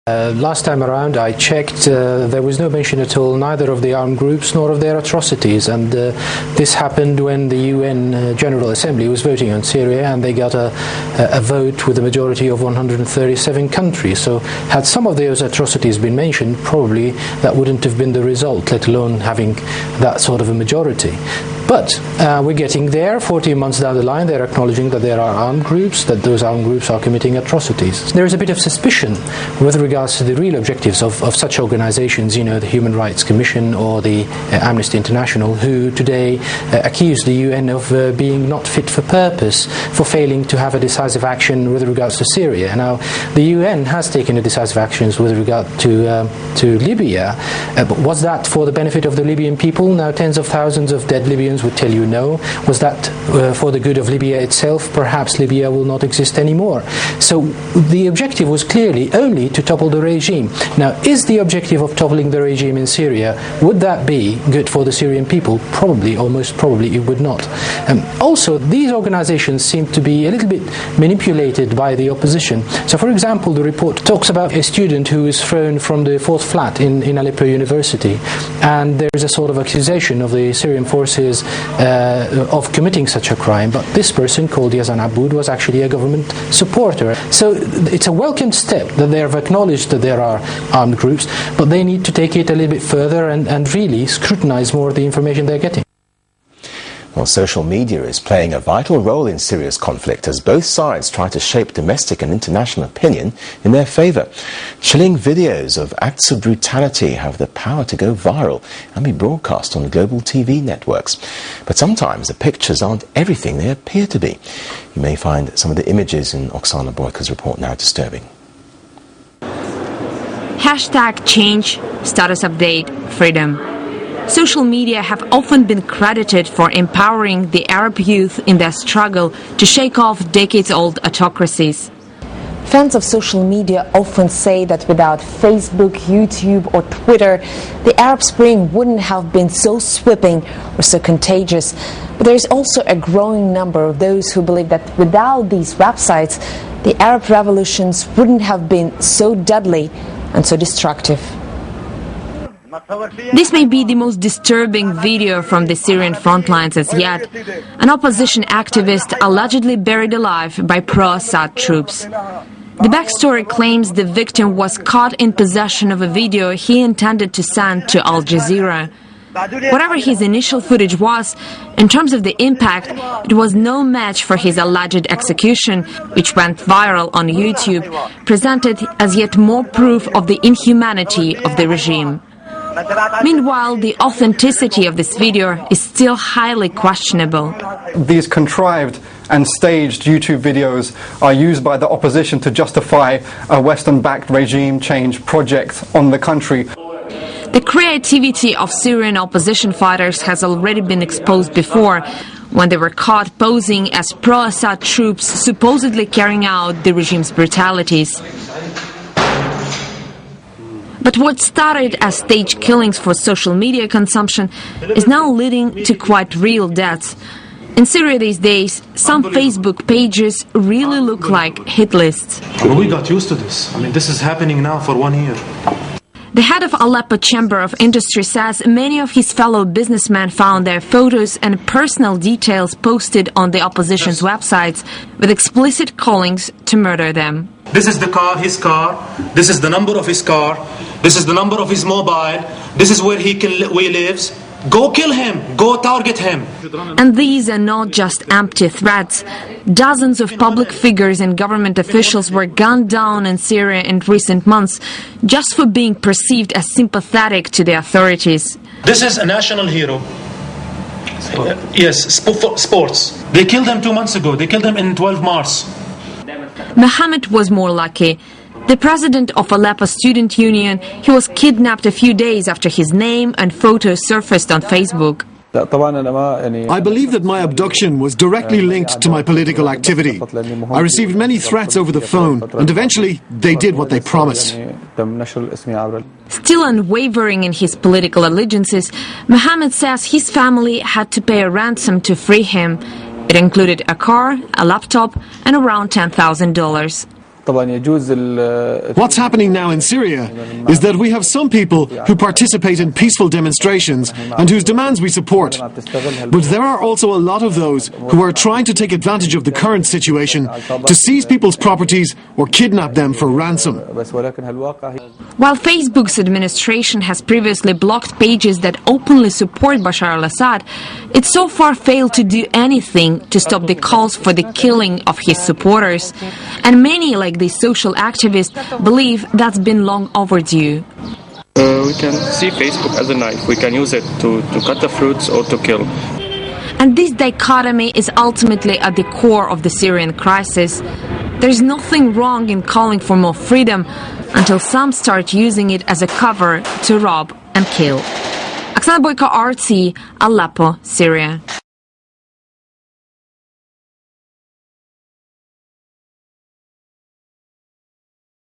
Last time around I checked, there was no mention at all neither of the armed groups nor of their atrocities, and this happened when the UN General Assembly was voting on Syria, and they got a vote with a majority of 137 countries. So had some of those atrocities been mentioned, probably that wouldn't have been the result, let alone having that sort of a majority. But we're getting there. 14 months down the line, they're acknowledging that there are armed groups, that those armed groups are committing atrocities. There is a bit of suspicion with regards to the real objectives of such organizations, the Human Rights Commission or the Amnesty International, who today accuse the UN of being not fit for purpose, for failing to have a decisive action with regards to Syria. Now, the UN has taken a decisive actions with regard to Libya, but was that for the benefit of the Libyan people? Now, tens of thousands of dead Libyans would tell you no. Was that for the good of Libya itself? Perhaps Libya will not exist anymore. So the objective was clearly only to topple the regime. Now, is the objective of toppling the regime in Syria, would that be good for the Syrian people? Probably, or most probably it would not. Also, these organizations seem to be a little bit manipulated by the opposition. So, for example, the report talks about a student who is thrown from the fourth flat in Aleppo University, and there is a sort of accusation of the Syrian forces of committing such a crime, but this person, called Yazan Aboud, was actually a government supporter. So it's a welcome step that they have acknowledged that there are armed groups, but they need to take it a little bit further and really scrutinize more of the information they're getting. Well, social media is playing a vital role in Syria's conflict as both sides try to shape domestic and international opinion in their favour. Chilling videos of acts of brutality have the power to go viral and be broadcast on global TV networks. But sometimes the pictures aren't everything they appear to be. You may find some of the images in Oksana Boyka's report now disturbing. #change, status update, freedom. Social media have often been credited for empowering the Arab youth in their struggle to shake off decades-old autocracies. Fans of social media often say that without Facebook, YouTube or Twitter, the Arab Spring wouldn't have been so sweeping or so contagious. But there is also a growing number of those who believe that without these websites, the Arab revolutions wouldn't have been so deadly and so destructive. This may be the most disturbing video from the Syrian front lines as yet. An opposition activist allegedly buried alive by pro-Assad troops. The backstory claims the victim was caught in possession of a video he intended to send to Al Jazeera. Whatever his initial footage was, in terms of the impact, it was no match for his alleged execution, which went viral on YouTube, presented as yet more proof of the inhumanity of the regime. Meanwhile, the authenticity of this video is still highly questionable. These contrived and staged YouTube videos are used by the opposition to justify a Western-backed regime change project on the country. The creativity of Syrian opposition fighters has already been exposed before, when they were caught posing as pro-Assad troops supposedly carrying out the regime's brutalities. But what started as staged killings for social media consumption is now leading to quite real deaths. In Syria these days, some Facebook pages really look like hit lists. We got used to this. This is happening now for 1 year. The head of Aleppo Chamber of Industry says many of his fellow businessmen found their photos and personal details posted on the opposition's websites with explicit callings to murder them. This is the car, his car. This is the number of his car. This is the number of his mobile. This is where he lives. Go kill him. Go target him. And these are not just empty threats. Dozens of public figures and government officials were gunned down in Syria in recent months just for being perceived as sympathetic to the authorities. This is a national hero. Yes, sports. They killed him 2 months ago. They killed him in 12 March. Mohammed was more lucky. The president of Aleppo Student Union, he was kidnapped a few days after his name and photos surfaced on Facebook. I believe that my abduction was directly linked to my political activity. I received many threats over the phone, and eventually they did what they promised. Still unwavering in his political allegiances, Mohammed says his family had to pay a ransom to free him. It included a car, a laptop, and around $10,000. What's happening now in Syria is that we have some people who participate in peaceful demonstrations and whose demands we support. But there are also a lot of those who are trying to take advantage of the current situation to seize people's properties or kidnap them for ransom. While Facebook's administration has previously blocked pages that openly support Bashar al-Assad, it so far failed to do anything to stop the calls for the killing of his supporters. And many, like the social activists, believe that's been long overdue. We can see Facebook as a knife. We can use it to cut the fruits or to kill. And this dichotomy is ultimately at the core of the Syrian crisis. There's nothing wrong in calling for more freedom until some start using it as a cover to rob and kill. Oksana Boyko, RT, Aleppo, Syria.